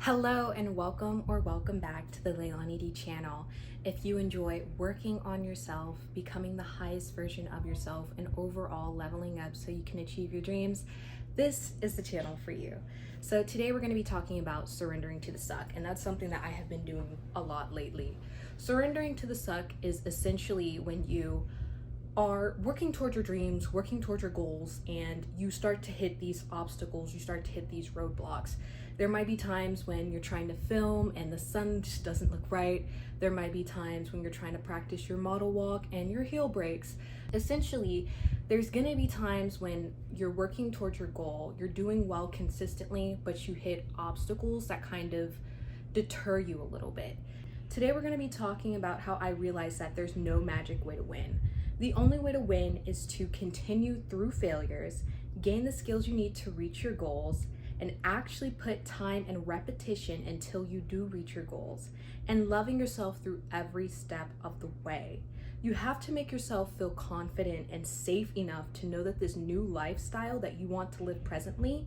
Hello and welcome back to the Lae-Lonnie channel. If you enjoy working on yourself, becoming the highest version of yourself, and overall leveling up so you can achieve your dreams, this is the channel for you. So today we're going to be talking about surrendering to the suck, and that's something that I have been doing a lot lately. Surrendering to the suck is essentially when you are working towards your dreams, working towards your goals, and you start to hit these obstacles, you start to hit these roadblocks. There might be times when you're trying to film and the sun just doesn't look right. There might be times when you're trying to practice your model walk and your heel breaks. Essentially, there's gonna be times when you're working towards your goal, you're doing well consistently, but you hit obstacles that kind of deter you a little bit. Today we're gonna be talking about how I realized that there's no magic way to win. The only way to win is to continue through failures, gain the skills you need to reach your goals, and actually put time and repetition until you do reach your goals, and loving yourself through every step of the way. You have to make yourself feel confident and safe enough to know that this new lifestyle that you want to live presently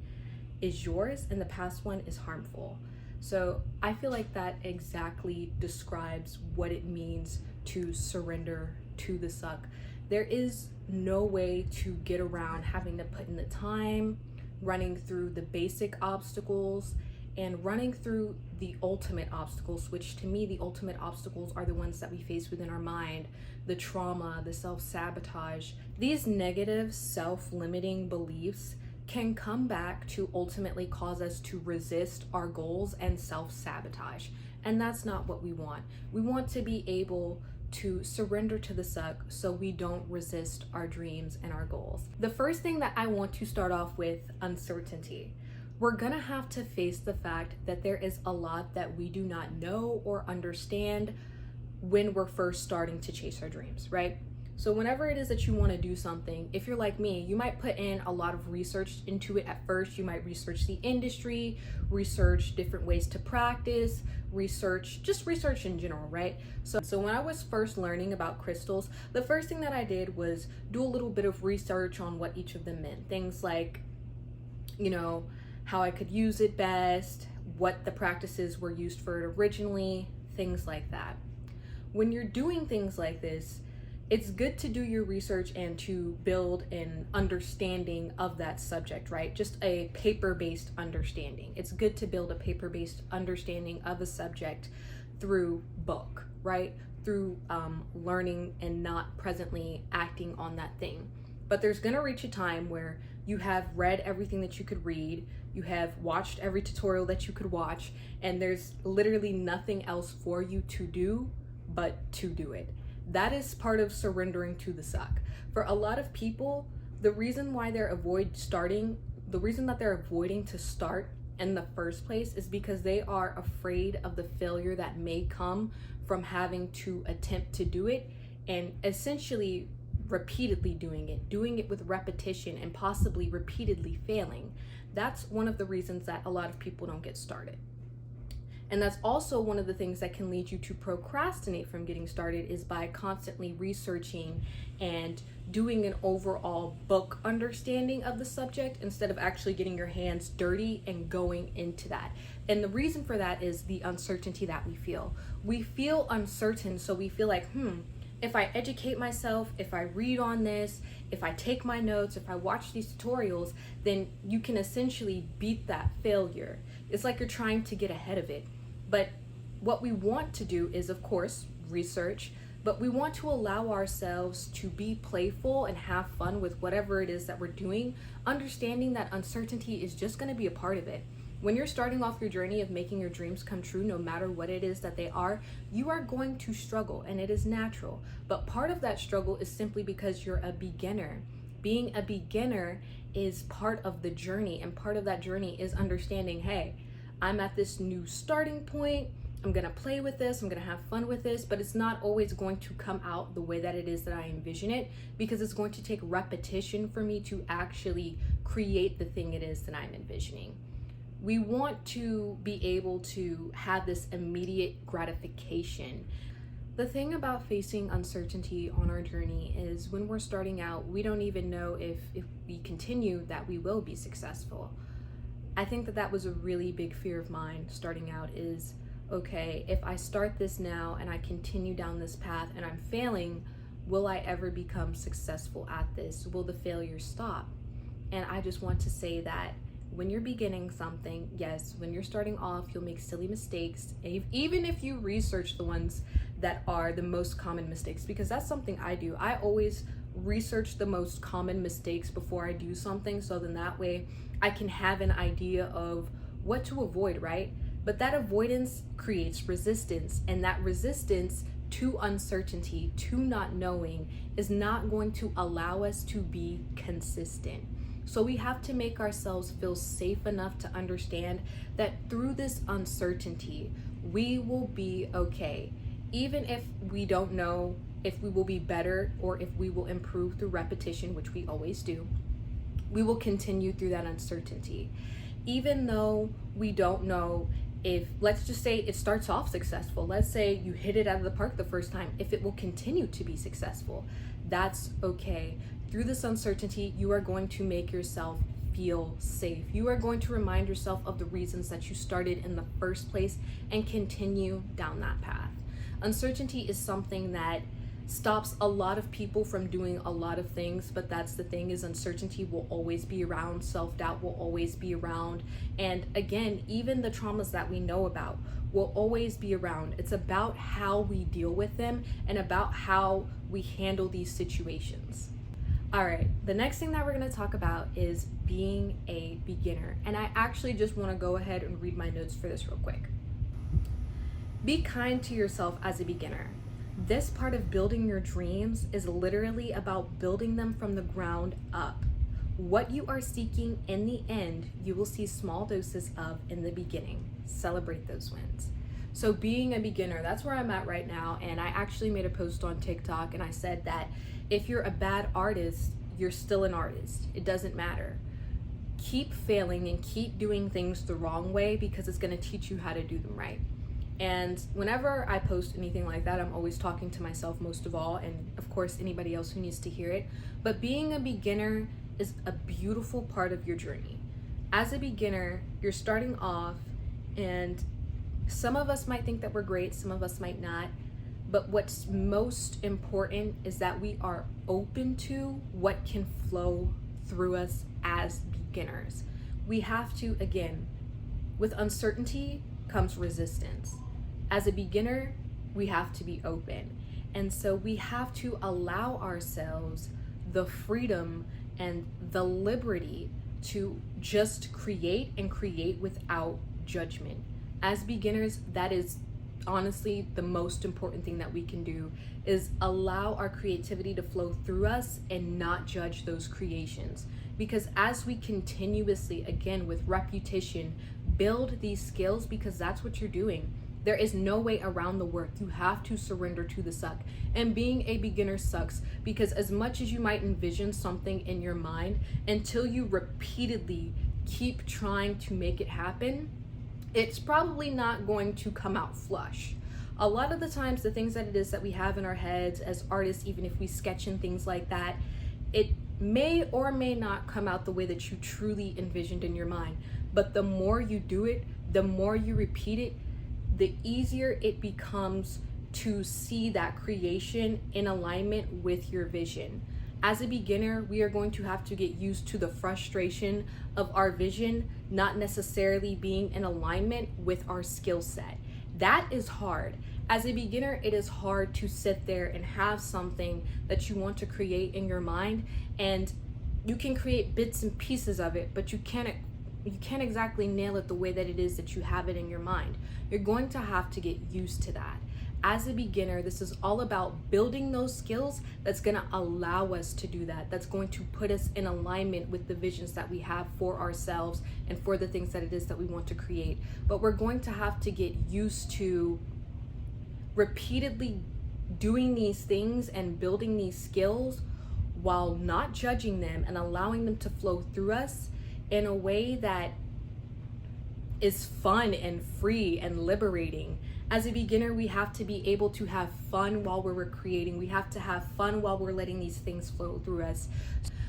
is yours and the past one is harmful. So I feel like that exactly describes what it means to surrender to the suck. There is no way to get around having to put in the time, running through the basic obstacles, and running through the ultimate obstacles, which to me, the ultimate obstacles are the ones that we face within our mind, the trauma, the self-sabotage. These negative self-limiting beliefs can come back to ultimately cause us to resist our goals and self-sabotage. And that's not what we want. We want to be able to surrender to the suck so we don't resist our dreams and our goals. The first thing that I want to start off with, uncertainty. We're gonna have to face the fact that there is a lot that we do not know or understand when we're first starting to chase our dreams, right? So whenever it is that you want to do something, if you're like me, you might put in a lot of research into it at first. You might research the industry, research different ways to practice, research in general, right? So when I was first learning about crystals, the first thing that I did was do a little bit of research on what each of them meant. Things like, how I could use it best, what the practices were used for it originally, things like that. When you're doing things like this, it's good to do your research and to build an understanding of that subject, right? Just a paper-based understanding. It's good to build a paper-based understanding of a subject through book, right? Through learning and not presently acting on that thing. But there's gonna reach a time where you have read everything that you could read, you have watched every tutorial that you could watch, and there's literally nothing else for you to do but to do it. That is part of surrendering to the suck. For a lot of people, the reason that they're avoiding to start in the first place is because they are afraid of the failure that may come from having to attempt to do it and essentially repeatedly doing it with repetition and possibly repeatedly failing. That's one of the reasons that a lot of people don't get started. And that's also one of the things that can lead you to procrastinate from getting started, is by constantly researching and doing an overall book understanding of the subject instead of actually getting your hands dirty and going into that. And the reason for that is the uncertainty that we feel. We feel uncertain, so we feel like, if I educate myself, if I read on this, if I take my notes, if I watch these tutorials, then you can essentially beat that failure. It's like you're trying to get ahead of it. But what we want to do is, of course, research, but we want to allow ourselves to be playful and have fun with whatever it is that we're doing, understanding that uncertainty is just going to be a part of it. When you're starting off your journey of making your dreams come true, no matter what it is that they are, you are going to struggle, and it is natural. But part of that struggle is simply because you're a beginner. Being a beginner is part of the journey, and part of that journey is understanding, hey, I'm at this new starting point. I'm gonna play with this, I'm gonna have fun with this, but it's not always going to come out the way that it is that I envision it, because it's going to take repetition for me to actually create the thing it is that I'm envisioning. We want to be able to have this immediate gratification. The thing about facing uncertainty on our journey is when we're starting out, we don't even know if we continue that we will be successful. I think that that was a really big fear of mine starting out is, okay, if I start this now and I continue down this path and I'm failing, will I ever become successful at this? Will the failure stop? And I just want to say that when you're beginning something, yes, when you're starting off, you'll make silly mistakes. Even if you research the ones that are the most common mistakes, because that's something I do. I always research the most common mistakes before I do something, so then that way I can have an idea of what to avoid, right? But that avoidance creates resistance, and that resistance to uncertainty, to not knowing, is not going to allow us to be consistent. So we have to make ourselves feel safe enough to understand that through this uncertainty, we will be okay. Even if we don't know if we will be better or if we will improve through repetition, which we always do, we will continue through that uncertainty. Even though we don't know if, let's just say it starts off successful. Let's say you hit it out of the park the first time. If it will continue to be successful, that's okay. Through this uncertainty, you are going to make yourself feel safe. You are going to remind yourself of the reasons that you started in the first place and continue down that path. Uncertainty is something that stops a lot of people from doing a lot of things, but that's the thing, is uncertainty will always be around, self-doubt will always be around, and again, even the traumas that we know about will always be around. It's about how we deal with them and about how we handle these situations. All right, the next thing that we're going to talk about is being a beginner, and I actually just want to go ahead and read my notes for this real quick. Be kind to yourself as a beginner. This part of building your dreams is literally about building them from the ground up. What you are seeking in the end, you will see small doses of in the beginning. Celebrate those wins. So being a beginner, that's where I'm at right now. And I actually made a post on TikTok and I said that if you're a bad artist, you're still an artist. It doesn't matter. Keep failing and keep doing things the wrong way because it's going to teach you how to do them right. And whenever I post anything like that, I'm always talking to myself most of all, and of course anybody else who needs to hear it. But being a beginner is a beautiful part of your journey. As a beginner, you're starting off, and some of us might think that we're great, some of us might not. But what's most important is that we are open to what can flow through us as beginners. We have to, again, with uncertainty comes resistance. As a beginner, we have to be open. And so we have to allow ourselves the freedom and the liberty to just create and create without judgment. As beginners, that is honestly the most important thing that we can do, is allow our creativity to flow through us and not judge those creations. Because as we continuously, again, with repetition, build these skills, because that's what you're doing. There is no way around the work. You have to surrender to the suck. And being a beginner sucks, because as much as you might envision something in your mind, until you repeatedly keep trying to make it happen, it's probably not going to come out flush. A lot of the times, the things that it is that we have in our heads as artists, even if we sketch and things like that, it may or may not come out the way that you truly envisioned in your mind. But the more you do it, the more you repeat it, the easier it becomes to see that creation in alignment with your vision. As a beginner, we are going to have to get used to the frustration of our vision not necessarily being in alignment with our skill set. That is hard. As a beginner, it is hard to sit there and have something that you want to create in your mind, and you can create bits and pieces of it, but you can't exactly nail it the way that it is that you have it in your mind. You're going to have to get used to that. As a beginner, this is all about building those skills that's going to allow us to do that. That's going to put us in alignment with the visions that we have for ourselves and for the things that it is that we want to create. But we're going to have to get used to repeatedly doing these things and building these skills while not judging them and allowing them to flow through us in a way that is fun and free and liberating. As a beginner, we have to be able to have fun while we're creating. We have to have fun while we're letting these things flow through us.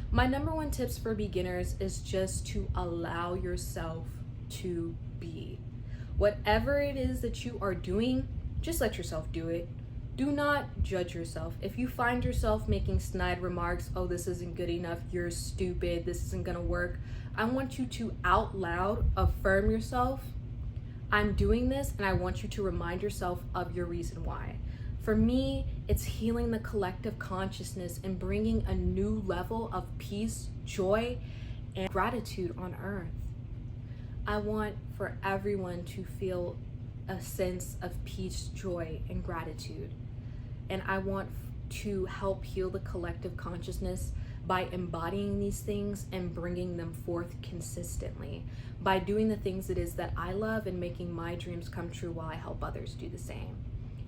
My number one tips for beginners is just to allow yourself to be. Whatever it is that you are doing, just let yourself do it. Do not judge yourself. If you find yourself making snide remarks, oh, this isn't good enough, you're stupid, this isn't gonna work, I want you to out loud affirm yourself. I'm doing this, and I want you to remind yourself of your reason why. For me, it's healing the collective consciousness and bringing a new level of peace, joy, and gratitude on earth. I want for everyone to feel a sense of peace, joy, and gratitude. And I want to help heal the collective consciousness by embodying these things and bringing them forth consistently, by doing the things it is that I love and making my dreams come true while I help others do the same.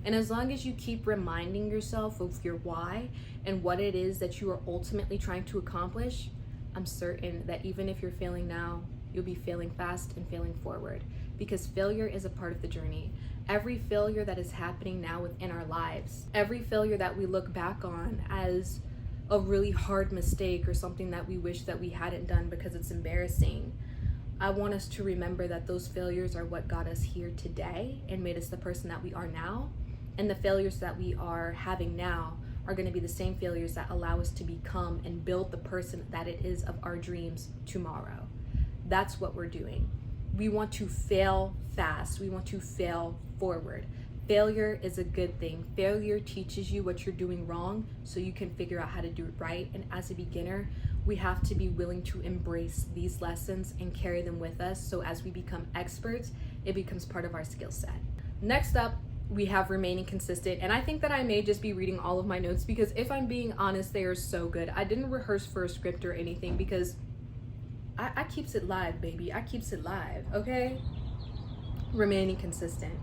And as long as you keep reminding yourself of your why and what it is that you are ultimately trying to accomplish, I'm certain that even if you're failing now, you'll be failing fast and failing forward, because failure is a part of the journey. Every failure that is happening now within our lives, every failure that we look back on as a really hard mistake or something that we wish that we hadn't done because it's embarrassing, I want us to remember that those failures are what got us here today and made us the person that we are now. And the failures that we are having now are going to be the same failures that allow us to become and build the person that it is of our dreams tomorrow. That's what we're doing. We want to fail fast. We want to fail forward. Failure is a good thing. Failure teaches you what you're doing wrong so you can figure out how to do it right. And as a beginner, we have to be willing to embrace these lessons and carry them with us. So as we become experts, it becomes part of our skill set. Next up, we have remaining consistent. And I think that I may just be reading all of my notes because if I'm being honest, they are so good. I didn't rehearse for a script or anything because I keeps it live, baby. I keeps it live, okay? Remaining consistent.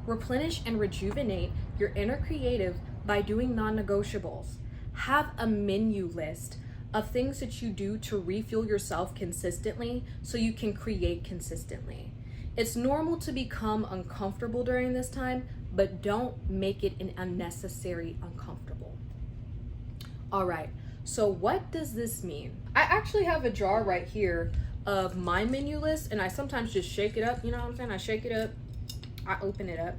Replenish and rejuvenate your inner creative by doing non-negotiables. Have a menu list of things that you do to refuel yourself consistently so you can create consistently. It's normal to become uncomfortable during this time, but don't make it an unnecessary uncomfortable. All right. So what does this mean? I actually have a jar right here of my menu list, and I sometimes just shake it up, you know what I'm saying? I shake it up, I open it up,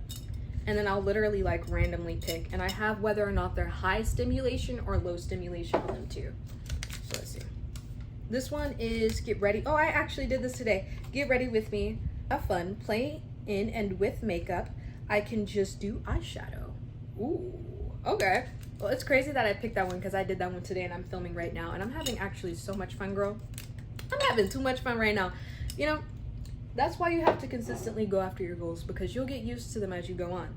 and then I'll literally like randomly pick, and I have whether or not they're high stimulation or low stimulation on them too. So let's see. This one is get ready. Oh, I actually did this today. Get ready with me. Have fun, play in and with makeup. I can just do eyeshadow. Ooh, okay. Well, it's crazy that I picked that one because I did that one today and I'm filming right now and I'm having actually so much fun, girl. I'm having too much fun right now. You know, that's why you have to consistently go after your goals, because you'll get used to them as you go on.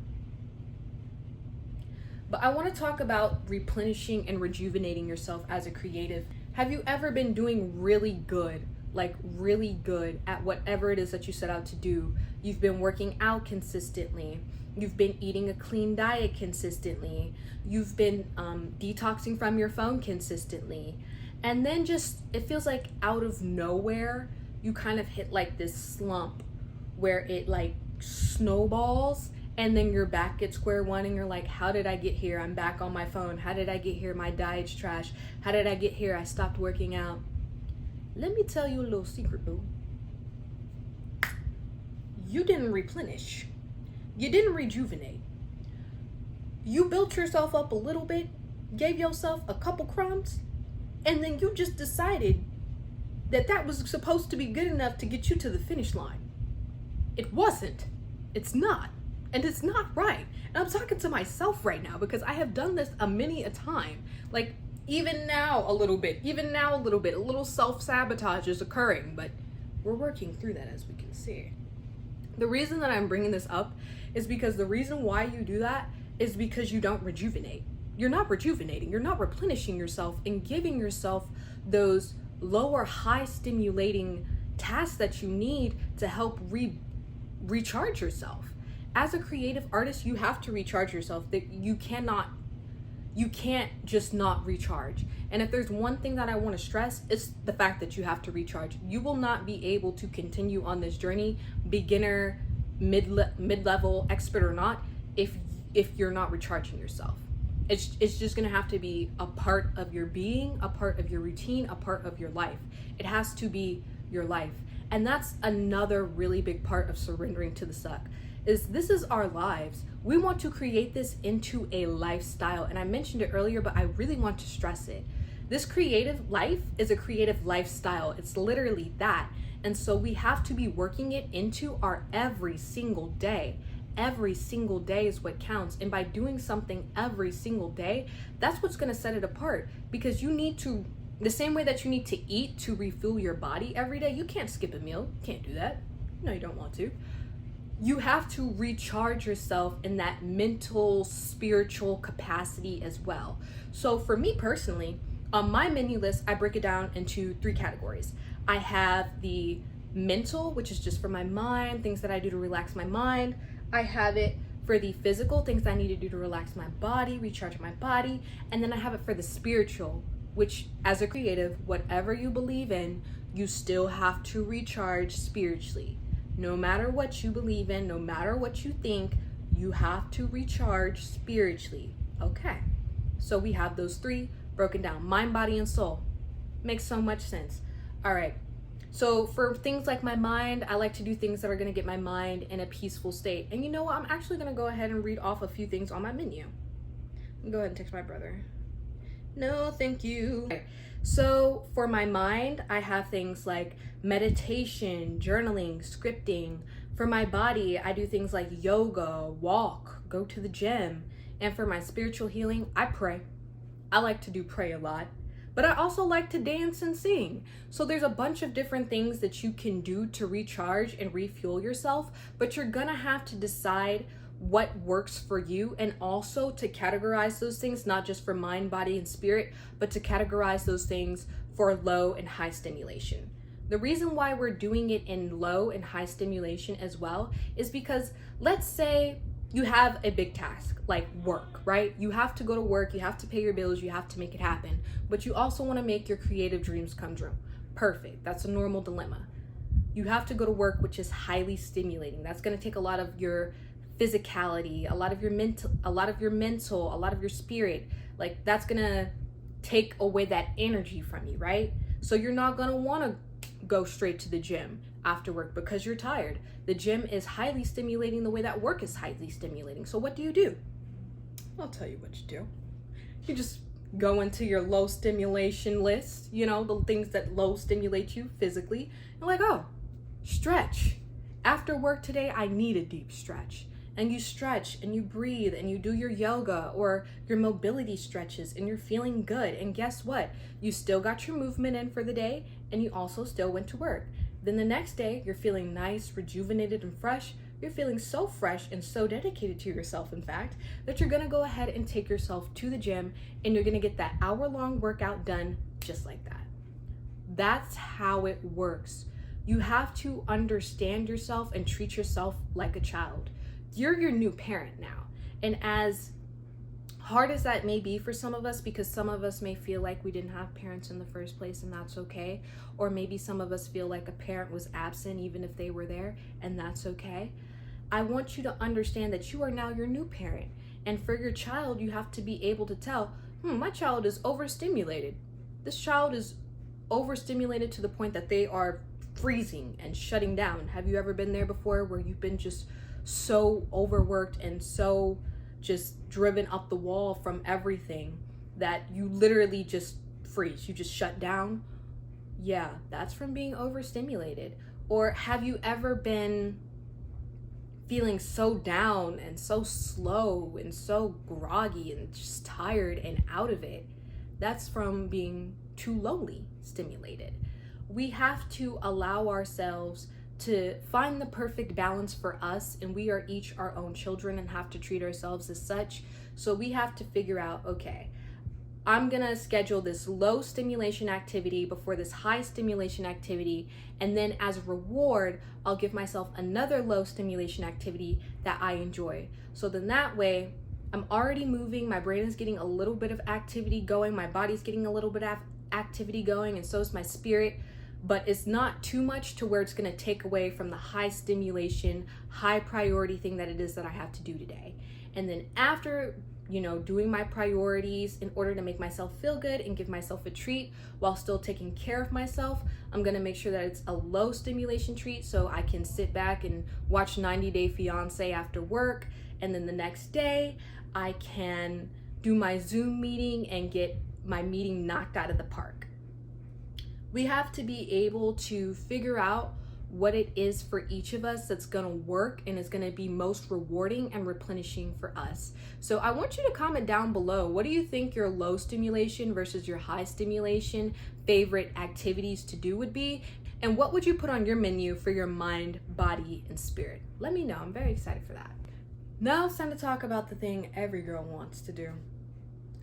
But I want to talk about replenishing and rejuvenating yourself as a creative. Have you ever been doing really good, like really good at whatever it is that you set out to do? You've been working out consistently. You've been eating a clean diet consistently. You've been detoxing from your phone consistently. And then just, it feels like out of nowhere, you kind of hit like this slump where it like snowballs and then you're back at square one and you're like, how did I get here? I'm back on my phone. How did I get here? My diet's trash. How did I get here? I stopped working out. Let me tell you a little secret, boo. You didn't replenish. You didn't rejuvenate. You built yourself up a little bit, gave yourself a couple crumbs, and then you just decided that that was supposed to be good enough to get you to the finish line. It wasn't. It's not. And it's not right. And I'm talking to myself right now because I have done this many a time. Like, even now a little bit, a little self-sabotage is occurring, but we're working through that, as we can see. The reason that I'm bringing this up is because the reason why you do that is because you don't rejuvenate. You're not rejuvenating, you're not replenishing yourself and giving yourself those lower high stimulating tasks that you need to help recharge yourself. As a creative artist, you have to recharge yourself. That you can't just not recharge. And if there's one thing that I want to stress, it's the fact that you have to recharge. You will not be able to continue on this journey, beginner, mid-level, expert or not, if you're not recharging yourself. It's just gonna have to be a part of your being, a part of your routine, a part of your life. It has to be your life. And that's another really big part of surrendering to the suck, is this is our lives. We want to create this into a lifestyle. And I mentioned it earlier, but I really want to stress it. This creative life is a creative lifestyle. It's literally that. And so we have to be working it into our every single day. Every single day is what counts. And by doing something every single day, that's what's going to set it apart. Because you need to, the same way that you need to eat to refuel your body every day, you can't skip a meal. You can't do that. No, you don't want to. You have to recharge yourself in that mental, spiritual capacity as well. So for me personally, on my menu list, I break it down into 3 categories. I have the mental, which is just for my mind, things that I do to relax my mind. I have it for the physical, things I need to do to relax my body, recharge my body. And then I have it for the spiritual, which as a creative, whatever you believe in, you still have to recharge spiritually. No matter what you believe in, no matter what you think, you have to recharge spiritually. Okay, so we have those 3 broken down: mind, body, and soul. Makes so much sense. All right, so for things like my mind, I like to do things that are going to get my mind in a peaceful state. And you know what? I'm actually going to go ahead and read off a few things on my menu. Go ahead and text my brother. No, thank you. Okay. So for my mind, I have things like meditation, journaling, scripting. For my body, I do things like yoga, walk, go to the gym. And for my spiritual healing, I pray. I like to do pray a lot, but I also like to dance and sing. So there's a bunch of different things that you can do to recharge and refuel yourself, but you're gonna have to decide what works for you, and also to categorize those things, not just for mind, body, and spirit, but to categorize those things for low and high stimulation. The reason why we're doing it in low and high stimulation as well is because, let's say you have a big task like work, right? You have to go to work, you have to pay your bills, you have to make it happen, but you also want to make your creative dreams come true. Perfect. That's a normal dilemma. You have to go to work, which is highly stimulating. That's going to take a lot of your physicality, a lot of your mental, a lot of your spirit. Like, that's going to take away that energy from you, right? So you're not going to want to go straight to the gym after work because you're tired. The gym is highly stimulating the way that work is highly stimulating. So what do? I'll tell you what you do. You just go into your low stimulation list, you know, the things that low stimulate you physically. You're like, oh, stretch. After work today, I need a deep stretch. And you stretch and you breathe and you do your yoga or your mobility stretches and you're feeling good. And guess what? You still got your movement in for the day and you also still went to work. Then the next day, you're feeling nice, rejuvenated, and fresh. You're feeling so fresh and so dedicated to yourself, in fact, that you're gonna go ahead and take yourself to the gym and you're gonna get that hour-long workout done just like that. That's how it works. You have to understand yourself and treat yourself like a child. You're your new parent now. And as hard as that may be for some of us, because some of us may feel like we didn't have parents in the first place, and that's okay. Or maybe some of us feel like a parent was absent even if they were there, and that's okay. I want you to understand that you are now your new parent. And for your child, you have to be able to tell, my child is overstimulated. This child is overstimulated to the point that they are freezing and shutting down. Have you ever been there before where you've been just so overworked and so just driven up the wall from everything that you literally just freeze, you just shut down? Yeah, that's from being overstimulated. Or have you ever been feeling so down and so slow and so groggy and just tired and out of it? That's from being too lowly stimulated. We have to allow ourselves to find the perfect balance for us, and we are each our own children and have to treat ourselves as such. So we have to figure out, okay, I'm gonna schedule this low stimulation activity before this high stimulation activity, and then as a reward, I'll give myself another low stimulation activity that I enjoy. So then that way, I'm already moving, my brain is getting a little bit of activity going, my body's getting a little bit of activity going, and so is my spirit. But it's not too much to where it's going to take away from the high stimulation, high priority thing that it is that I have to do today. And then after doing my priorities in order to make myself feel good and give myself a treat while still taking care of myself. I'm gonna make sure that it's a low stimulation treat so I can sit back and watch 90 Day Fiance after work, and then the next day I can do my Zoom meeting and get my meeting knocked out of the park. We have to be able to figure out what it is for each of us that's gonna work and is gonna be most rewarding and replenishing for us. So I want you to comment down below, what do you think your low stimulation versus your high stimulation favorite activities to do would be? And what would you put on your menu for your mind, body, and spirit? Let me know, I'm very excited for that. Now it's time to talk about the thing every girl wants to do.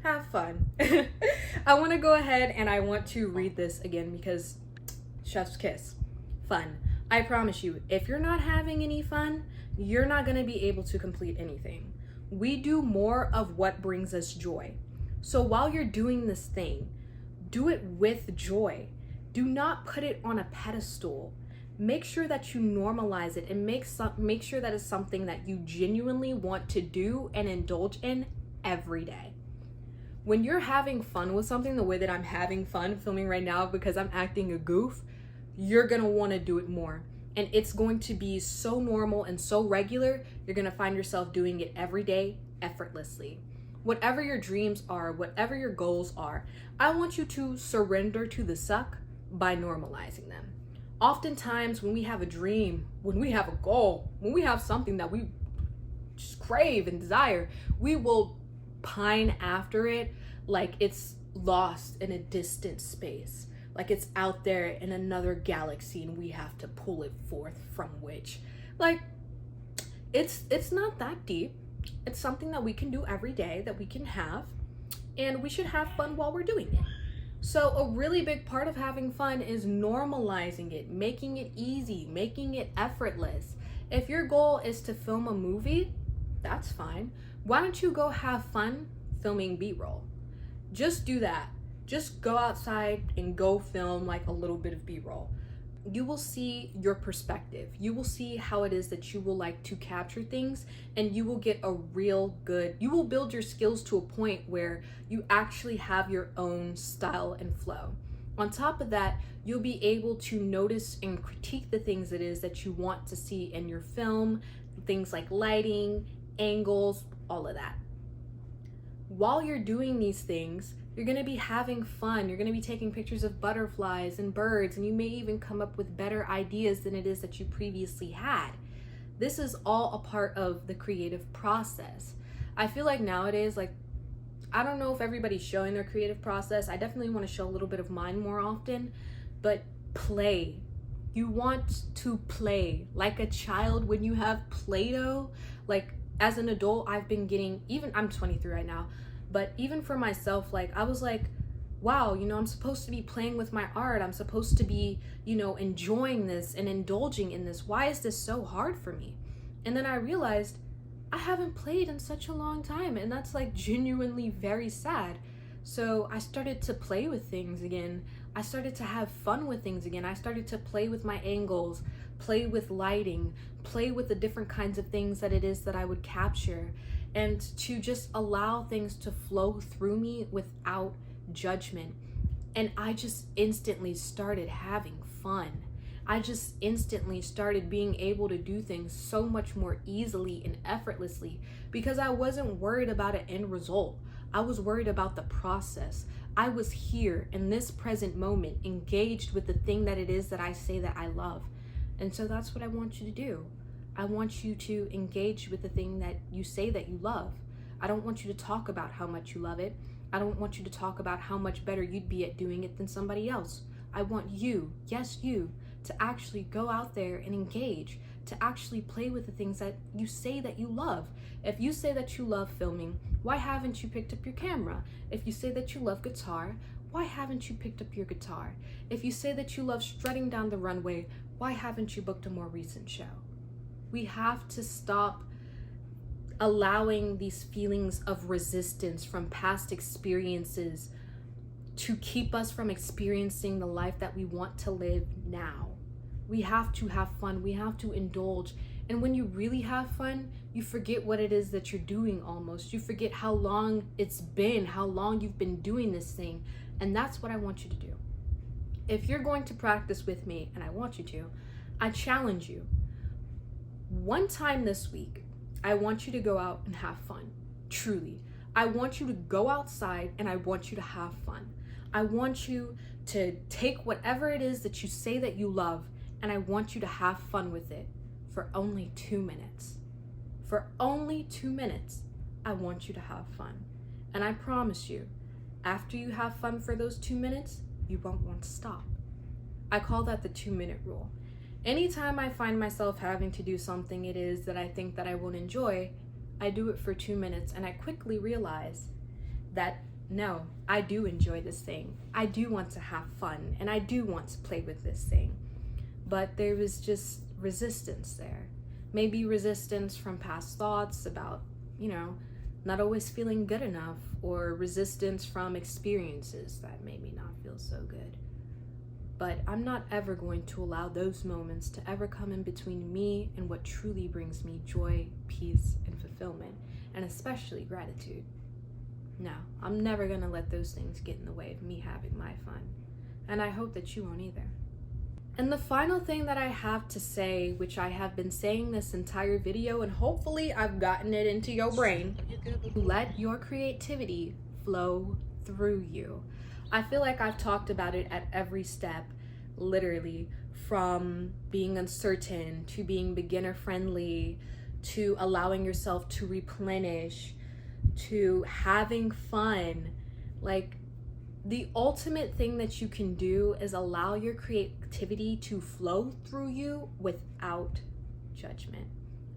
Have fun. I wanna go ahead and I want to read this again because chef's kiss, fun. I promise you, if you're not having any fun, you're not gonna be able to complete anything. We do more of what brings us joy. So while you're doing this thing, do it with joy. Do not put it on a pedestal. Make sure that you normalize it and make sure that it's something that you genuinely want to do and indulge in every day. When you're having fun with something the way that I'm having fun filming right now because I'm acting a goof, you're gonna wanna do it more. And it's going to be so normal and so regular, you're gonna find yourself doing it every day, effortlessly. Whatever your dreams are, whatever your goals are, I want you to surrender to the suck by normalizing them. Oftentimes when we have a dream, when we have a goal, when we have something that we just crave and desire, we will pine after it like it's lost in a distant space. Like it's out there in another galaxy and we have to pull it forth from which. Like, it's not that deep. It's something that we can do every day, that we can have, and we should have fun while we're doing it. So a really big part of having fun is normalizing it, making it easy, making it effortless. If your goal is to film a movie, that's fine. Why don't you go have fun filming B-roll? Just do that. Just go outside and go film like a little bit of B-roll. You will see your perspective. You will see how it is that you will like to capture things, and you will get a real good, you will build your skills to a point where you actually have your own style and flow. On top of that, you'll be able to notice and critique the things it is that you want to see in your film, things like lighting, angles, all of that. While you're doing these things, you're gonna be having fun. You're gonna be taking pictures of butterflies and birds, and you may even come up with better ideas than it is that you previously had. This is all a part of the creative process. I feel like nowadays, like, I don't know if everybody's showing their creative process. I definitely want to show a little bit of mine more often, but play. You want to play like a child when you have Play-Doh. Like, as an adult, I've been getting, even, I'm 23 right now, but even for myself, like, I was like, wow, I'm supposed to be playing with my art. I'm supposed to be, enjoying this and indulging in this. Why is this so hard for me? And then I realized I haven't played in such a long time, and that's like genuinely very sad. So I started to play with things again. I started to have fun with things again. I started to play with my angles, play with lighting, play with the different kinds of things that it is that I would capture, and to just allow things to flow through me without judgment. And I just instantly started having fun. I just instantly started being able to do things so much more easily and effortlessly because I wasn't worried about an end result. I was worried about the process. I was here in this present moment, engaged with the thing that it is that I say that I love. And so that's what I want you to do. I want you to engage with the thing that you say that you love. I don't want you to talk about how much you love it. I don't want you to talk about how much better you'd be at doing it than somebody else. I want you, yes you, to actually go out there and engage, to actually play with the things that you say that you love. If you say that you love filming, why haven't you picked up your camera? If you say that you love guitar, why haven't you picked up your guitar? If you say that you love strutting down the runway, why haven't you booked a more recent show? We have to stop allowing these feelings of resistance from past experiences to keep us from experiencing the life that we want to live now. We have to have fun. We have to indulge And when you really have fun, you forget what it is that you're doing almost. You forget how long it's been, how long you've been doing this thing. And that's what I want you to do. If you're going to practice with me, and I want you to, I challenge you. One time this week, I want you to go out and have fun. Truly. I want you to go outside and I want you to have fun. I want you to take whatever it is that you say that you love, and I want you to have fun with it for only 2 minutes. For only 2 minutes, I want you to have fun. And I promise you, after you have fun for those 2 minutes, you won't want to stop. I call that the 2-minute rule. Anytime I find myself having to do something it is that I think that I won't enjoy, I do it for 2 minutes, and I quickly realize that no, I do enjoy this thing. I do want to have fun, and I do want to play with this thing. But there was just resistance there. Maybe resistance from past thoughts about, not always feeling good enough, or resistance from experiences that made me not feel so good. But I'm not ever going to allow those moments to ever come in between me and what truly brings me joy, peace, and fulfillment, and especially gratitude. No, I'm never going to let those things get in the way of me having my fun. And I hope that you won't either. And the final thing that I have to say, which I have been saying this entire video, and hopefully I've gotten it into your brain, let your creativity flow through you. I feel like I've talked about it at every step, literally, from being uncertain to being beginner friendly, to allowing yourself to replenish, to having fun. Like, the ultimate thing that you can do is allow your creativity to flow through you without judgment.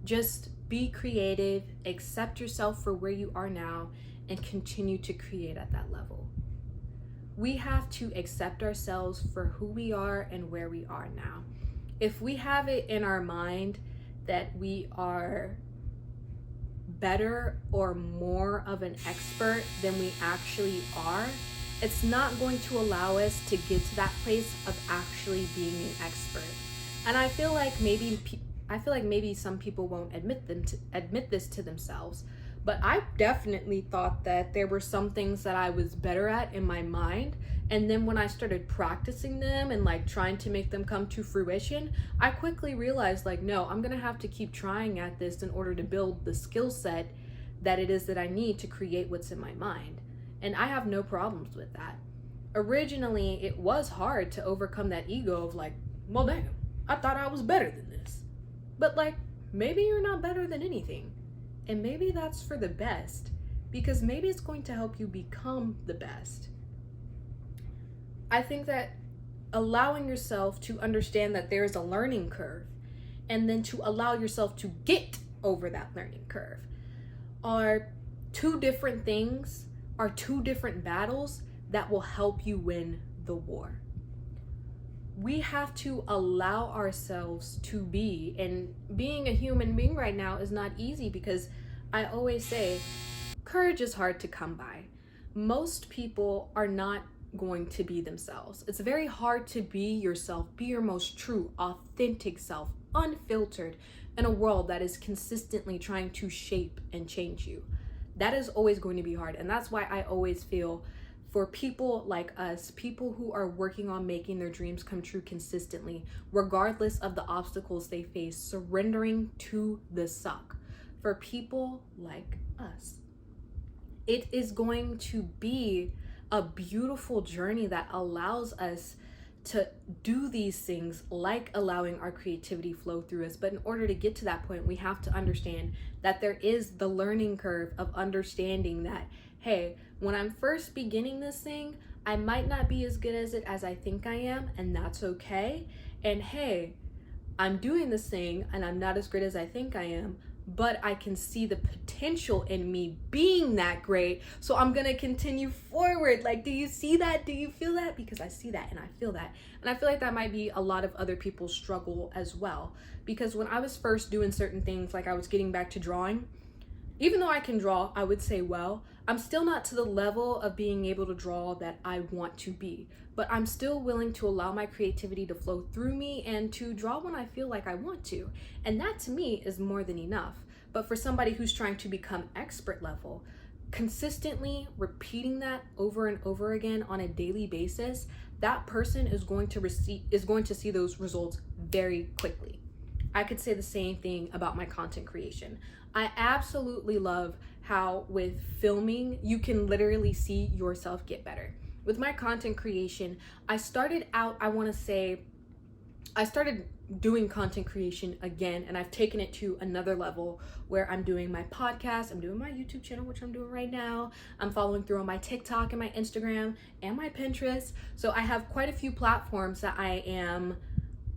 Just be creative, accept yourself for where you are now, and continue to create at that level. We have to accept ourselves for who we are and where we are now. If we have it in our mind that we are better or more of an expert than we actually are, it's not going to allow us to get to that place of actually being an expert. And I feel like maybe some people won't admit this to themselves, but I definitely thought that there were some things that I was better at in my mind, and then when I started practicing them and like trying to make them come to fruition, I quickly realized like, no, I'm gonna have to keep trying at this in order to build the skill set that it is that I need to create what's in my mind. And I have no problems with that. Originally, it was hard to overcome that ego of like, well, damn, I thought I was better than this. But like, maybe you're not better than anything. And maybe that's for the best, because maybe it's going to help you become the best. I think that allowing yourself to understand that there's a learning curve, and then to allow yourself to get over that learning curve, are two different things, are two different battles that will help you win the war. We have to allow ourselves to be, and being a human being right now is not easy, because I always say courage is hard to come by. Most people are not going to be themselves. It's very hard to be yourself, be your most true, authentic self, unfiltered, in a world that is consistently trying to shape and change you. That is always going to be hard. And that's why I always feel for people like us, people who are working on making their dreams come true consistently, regardless of the obstacles they face, surrendering to the suck. For people like us, it is going to be a beautiful journey that allows us to do these things, like allowing our creativity flow through us. But in order to get to that point, we have to understand that there is the learning curve of understanding that, hey, when I'm first beginning this thing, I might not be as good as it as I think I am, and that's okay. And hey, I'm doing this thing and I'm not as great as I think I am, but I can see the potential in me being that great. So I'm gonna continue forward. Like, do you see that? Do you feel that? Because I see that and I feel that. And I feel like that might be a lot of other people's struggle as well. Because when I was first doing certain things, like I was getting back to drawing, even though I can draw, I would say well, I'm still not to the level of being able to draw that I want to be. But I'm still willing to allow my creativity to flow through me and to draw when I feel like I want to. And that to me is more than enough. But for somebody who's trying to become expert level, consistently repeating that over and over again on a daily basis, that person is going to see those results very quickly. I could say the same thing about my content creation. I absolutely love how with filming, you can literally see yourself get better. With my content creation, I started doing content creation again, and I've taken it to another level where I'm doing my podcast, I'm doing my YouTube channel, which I'm doing right now. I'm following through on my TikTok and my Instagram and my Pinterest. So I have quite a few platforms that I am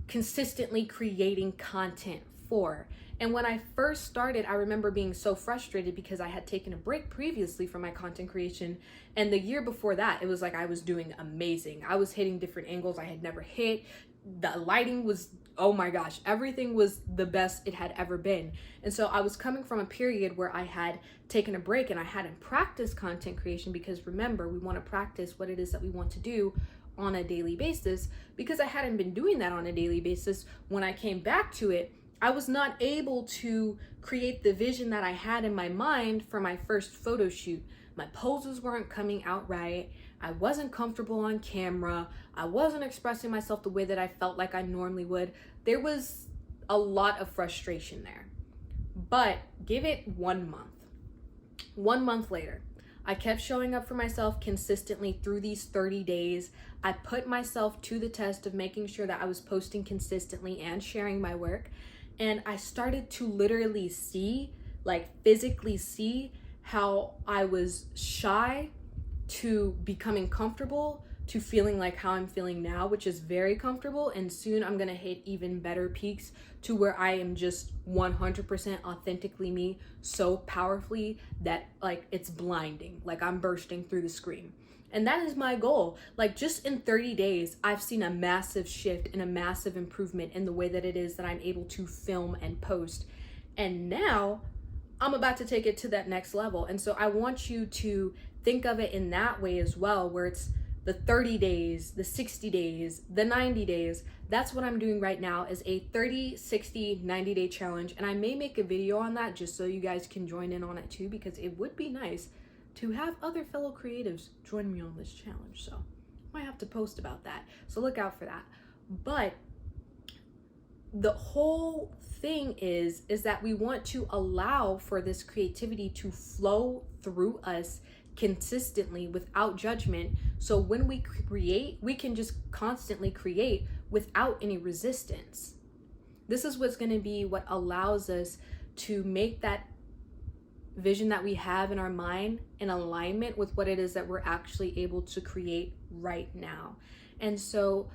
consistently creating content for. And when I first started, I remember being so frustrated because I had taken a break previously from my content creation. And the year before that, it was like I was doing amazing. I was hitting different angles I had never hit. The lighting was, oh my gosh, everything was the best it had ever been. And so I was coming from a period where I had taken a break and I hadn't practiced content creation, because remember, we want to practice what it is that we want to do on a daily basis. Because I hadn't been doing that on a daily basis, when I came back to it, I was not able to create the vision that I had in my mind for my first photo shoot. My poses weren't coming out right. I wasn't comfortable on camera. I wasn't expressing myself the way that I felt like I normally would. There was a lot of frustration there. But give it 1 month. 1 month later, I kept showing up for myself consistently through these 30 days. I put myself to the test of making sure that I was posting consistently and sharing my work. And I started to literally see, like physically see, how I was shy to becoming comfortable to feeling like how I'm feeling now, which is very comfortable. And soon I'm gonna hit even better peaks to where I am just 100% authentically me, so powerfully that like it's blinding, like I'm bursting through the screen. And that is my goal. Like just in 30 days, I've seen a massive shift and a massive improvement in the way that it is that I'm able to film and post. And now I'm about to take it to that next level. And so I want you to think of it in that way as well, where it's the 30 days, the 60 days, the 90 days. That's what I'm doing right now, is a 30, 60, 90-day challenge. And I may make a video on that just so you guys can join in on it too, because it would be nice to have other fellow creatives join me on this challenge. So I might have to post about that. So look out for that. But the whole thing is that we want to allow for this creativity to flow through us consistently without judgment. So when we create, we can just constantly create without any resistance. This is what's going to be what allows us to make that vision that we have in our mind in alignment with what it is that we're actually able to create right now. And so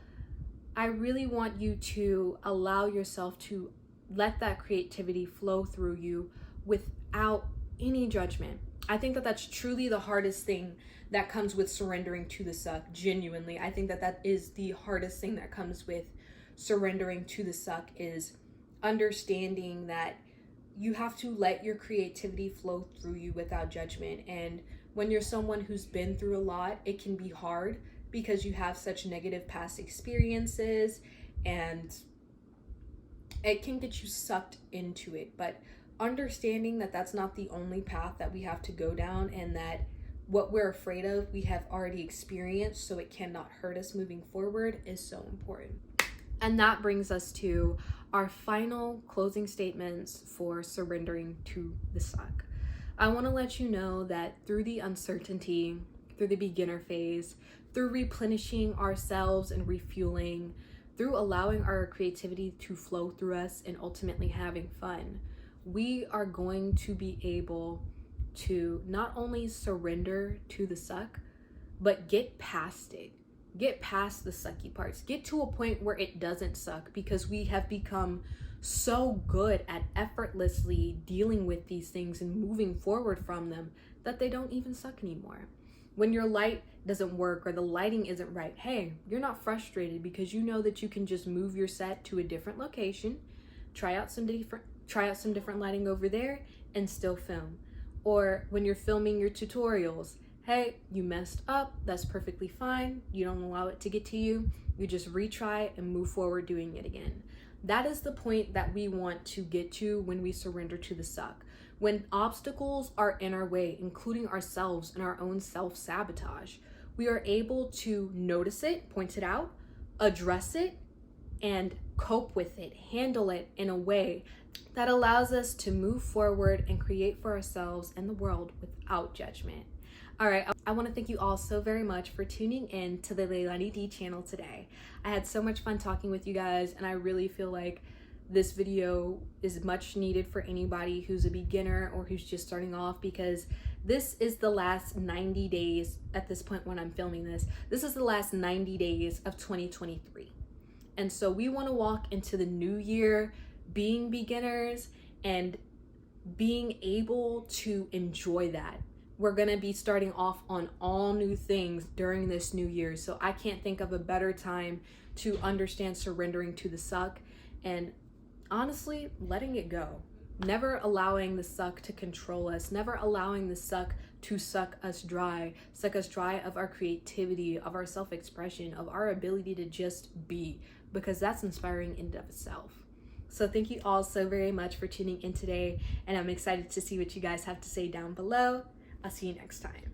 I really want you to allow yourself to let that creativity flow through you without any judgment. I think that that's truly the hardest thing that comes with surrendering to the suck. Genuinely, I think that that is the hardest thing that comes with surrendering to the suck, is understanding that you have to let your creativity flow through you without judgment. And when you're someone who's been through a lot, it can be hard because you have such negative past experiences and it can get you sucked into it. But understanding that that's not the only path that we have to go down, and that what we're afraid of we have already experienced, so it cannot hurt us moving forward, is so important. And that brings us to our final closing statements for surrendering to the suck. I want to let you know that through the uncertainty, through the beginner phase, through replenishing ourselves and refueling, through allowing our creativity to flow through us and ultimately having fun, we are going to be able to not only surrender to the suck, but get past it. Get past the sucky parts. Get to a point where it doesn't suck, because we have become so good at effortlessly dealing with these things and moving forward from them that they don't even suck anymore. When your light doesn't work or the lighting isn't right, hey, you're not frustrated, because you know that you can just move your set to a different location, try out some different lighting over there, and still film. Or when you're filming your tutorials, hey, you messed up, that's perfectly fine. You don't allow it to get to you. You just retry and move forward doing it again. That is the point that we want to get to when we surrender to the suck. When obstacles are in our way, including ourselves and our own self-sabotage, we are able to notice it, point it out, address it, and cope with it, handle it in a way that allows us to move forward and create for ourselves and the world without judgment. All right, I want to thank you all so very much for tuning in to the Lae-Lonnie channel today. I had so much fun talking with you guys, and I really feel like this video is much needed for anybody who's a beginner or who's just starting off, because this is the last 90 days at this point when I'm filming this. This is the last 90 days of 2023. And so we want to walk into the new year being beginners and being able to enjoy that. We're going to be starting off on all new things during this new year. So I can't think of a better time to understand surrendering to the suck and honestly letting it go. Never allowing the suck to control us, never allowing the suck to suck us dry of our creativity, of our self-expression, of our ability to just be, because that's inspiring in and of itself. So thank you all so very much for tuning in today, and I'm excited to see what you guys have to say down below. I'll see you next time.